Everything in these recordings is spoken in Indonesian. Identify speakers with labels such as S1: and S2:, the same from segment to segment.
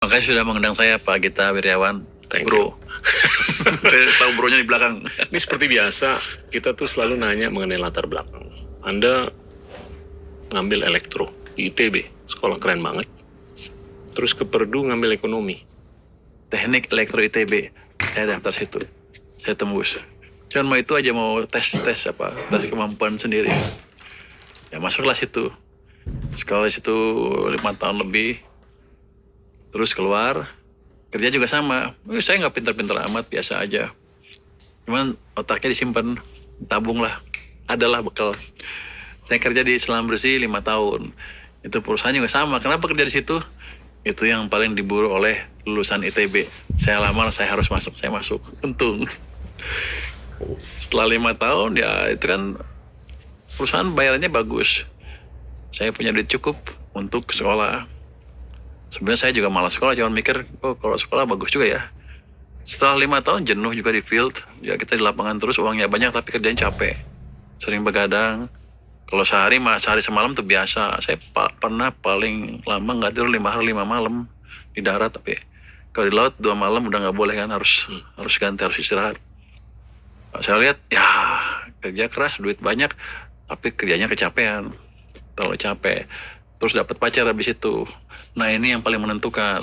S1: Makanya sudah mengundang saya Pak Gita Wirjawan, bro. Saya tahu bronya di belakang.
S2: Ini seperti biasa, kita tuh selalu nanya mengenai latar belakang. Anda ngambil elektro di ITB, sekolah keren banget. Terus ke Purdue ngambil ekonomi.
S1: Teknik Elektro ITB, saya daftar situ. Saya tembus. Cuman mau itu aja, mau tes kemampuan sendiri. Ya masuklah situ. Sekolah situ 5 tahun lebih. Terus keluar, kerja juga sama. Saya nggak pintar-pintar amat, biasa aja. Cuman otaknya disimpan, tabung lah. Adalah bekal. Saya kerja di Selam Bersih 5 tahun. Itu perusahaan juga sama. Kenapa kerja di situ? Itu yang paling diburu oleh lulusan ITB. Saya lamar, saya harus masuk. Saya masuk. Untung. Setelah 5 tahun, ya itu kan perusahaan bayarannya bagus. Saya punya duit cukup untuk sekolah. Sebenarnya saya juga malas sekolah, cuma mikir, oh kalau sekolah bagus juga ya. Setelah 5 tahun jenuh juga di field, ya kita di lapangan terus, uangnya banyak tapi kerjanya capek. Sering begadang. Kalau sehari semalam tuh biasa. Saya pernah paling lama nggak tidur 5 hari 5 malam di darat, tapi kalau di laut 2 malam udah nggak boleh kan, harus ganti, harus istirahat. Saya lihat ya kerja keras, duit banyak, tapi kerjanya kecapean, terlalu capek. Terus dapat pacar habis itu. Nah ini yang paling menentukan.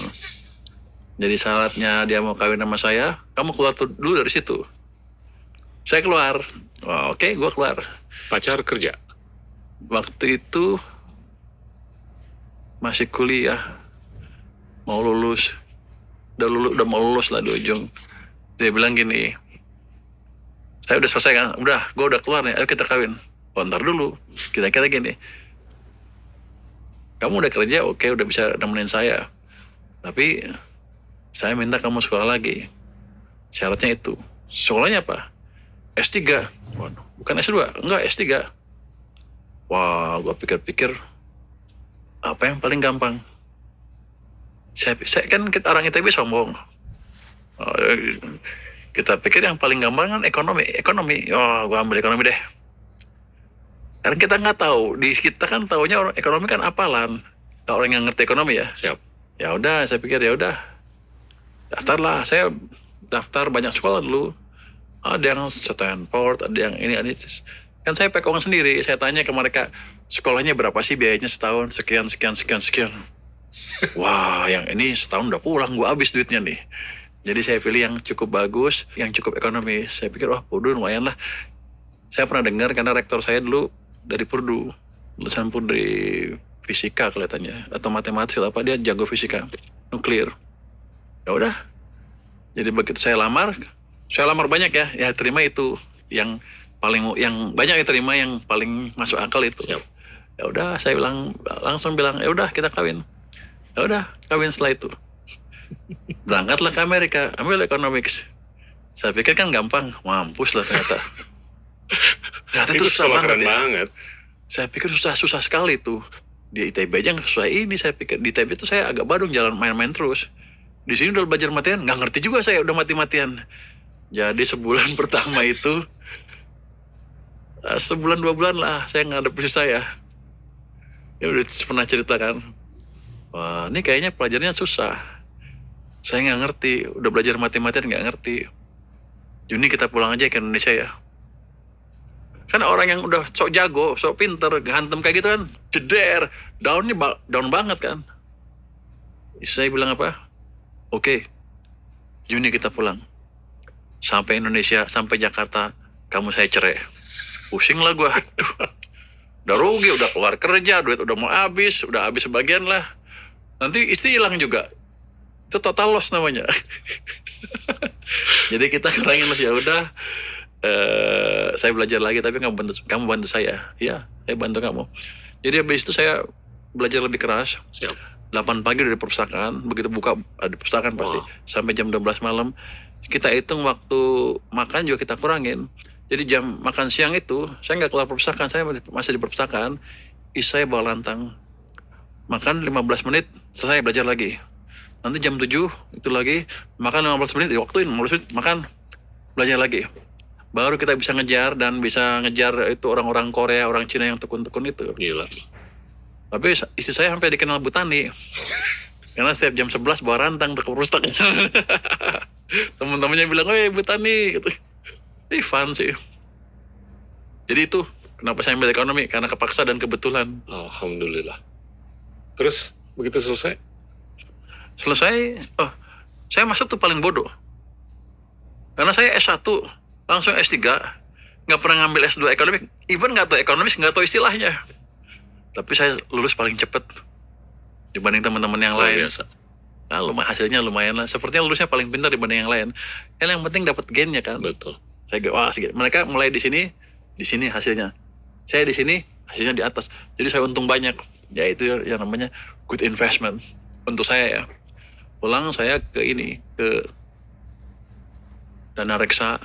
S1: Jadi syaratnya dia mau kawin sama saya, kamu keluar dulu dari situ. Saya keluar. Oh, oke, gue keluar.
S2: Pacar kerja?
S1: Waktu itu masih kuliah, mau lulus. Udah mau lulus lah di ujung. Dia bilang gini, saya udah selesai kan, gue udah keluar nih, ayo kita kawin. Oh, ntar dulu, kira-kira gini, kamu udah kerja, oke, udah bisa nemenin saya. Tapi saya minta kamu sekolah lagi. Syaratnya itu. Sekolahnya apa? S3. Waduh, bukan S2, enggak S3. Wah, gue pikir-pikir, apa yang paling gampang? Saya kan orang ITB sombong. Kita pikir yang paling gampang kan ekonomi. Oh, gue ambil ekonomi deh. Karena kita nggak tahu, di kita kan taunya orang ekonomi kan apalan. Kalau orang yang ngerti ekonomi ya.
S2: Siap.
S1: Ya udah, saya pikir ya udah. Daftarlah, saya daftar banyak sekolah dulu. Ada yang Stanford, ada yang ini. Kan saya pakai uang sendiri, saya tanya ke mereka, sekolahnya berapa sih biayanya setahun? Sekian. Wah, yang ini setahun udah pulang, gue habis duitnya nih. Jadi saya pilih yang cukup bagus, yang cukup ekonomis. Saya pikir, wah Purdue lumayan lah. Saya pernah dengar karena rektor saya dulu dari Purdue, lulusan Purdue dari fisika kelihatannya, atau matematik atau apa, dia jago fisika, nuklir. Ya udah. Jadi begitu saya lamar banyak ya terima itu yang banyak ya terima, yang paling masuk akal itu.
S2: Siap.
S1: Ya udah, saya langsung bilang, ya udah kita kawin. Ya udah, kawin setelah itu. Berangkatlah ke Amerika, ambil economics. Saya pikir kan gampang, mampus lah ternyata. Ternyata itu susah
S2: sekolah
S1: banget
S2: keren
S1: ya.
S2: banget.
S1: Saya pikir susah sekali tuh. Di ITB aja nggak susah ini, saya pikir. Di ITB itu saya agak badung, jalan main-main terus. Di sini udah belajar matian, nggak ngerti juga saya, udah mati-matian. Jadi sebulan pertama itu, sebulan 2 bulan lah saya ngadep si saya. Ya udah pernah cerita kan. Wah, ini kayaknya pelajarannya susah. Saya nggak ngerti, udah belajar mati-matian nggak ngerti. Juni kita pulang aja ke Indonesia ya. Kan orang yang udah sok jago, sok pinter, gantem kayak gitu kan, jeder, down banget kan. Saya bilang apa? Oke, Juni kita pulang. Sampai Indonesia, sampai Jakarta, kamu saya cerai. Pusing lah gue. Udah rugi, udah keluar kerja, duit udah mau habis, udah habis sebagian lah. Nanti istri hilang juga. Itu total loss namanya. Jadi kita kurangin lah, ya udah. Saya belajar lagi, tapi kamu bantu saya. Iya, saya bantu kamu. Jadi habis itu saya belajar lebih keras.
S2: Siap.
S1: 8 pagi udah di perpustakaan, begitu buka ada perpustakaan pasti. Sampai jam 12 malam. Kita hitung waktu makan juga kita kurangin. Jadi jam makan siang itu, saya nggak keluar perpustakaan, saya masih di perpustakaan. Istri saya bawa lantang. Makan 15 menit, selesai belajar lagi. Nanti jam 7, itu lagi, makan 15 menit, waktuin 15 menit, makan, belajar lagi. Baru kita bisa ngejar itu orang-orang Korea, orang Cina yang tekun-tekun itu.
S2: Gila.
S1: Tapi istri saya sampai dikenal Bu Tani. Karena setiap jam 11 bawa rantang ke perpustakaan. Teman-temannya bilang, "Woi, Bu Tani," gitu. Fun sih. Jadi itu kenapa saya ambil ekonomi, karena kepaksa dan kebetulan.
S2: Alhamdulillah. Terus begitu selesai?
S1: Selesai, saya masuk tuh paling bodoh. Karena saya S1, langsung S3, nggak pernah ngambil S2 ekonomi, even nggak tahu ekonomis, nggak tahu istilahnya. Tapi saya lulus paling cepet dibanding teman-teman yang
S2: Luar
S1: lain.
S2: biasa.
S1: Nah, hasilnya lumayan lah. Sepertinya lulusnya paling pintar dibanding yang lain. Yang penting dapat gainnya kan.
S2: Betul.
S1: Saya wah, mereka mulai di sini hasilnya. Saya di sini hasilnya di atas. Jadi saya untung banyak. Ya itu yang namanya good investment untuk saya ya. Pulang saya ke Dana Reksa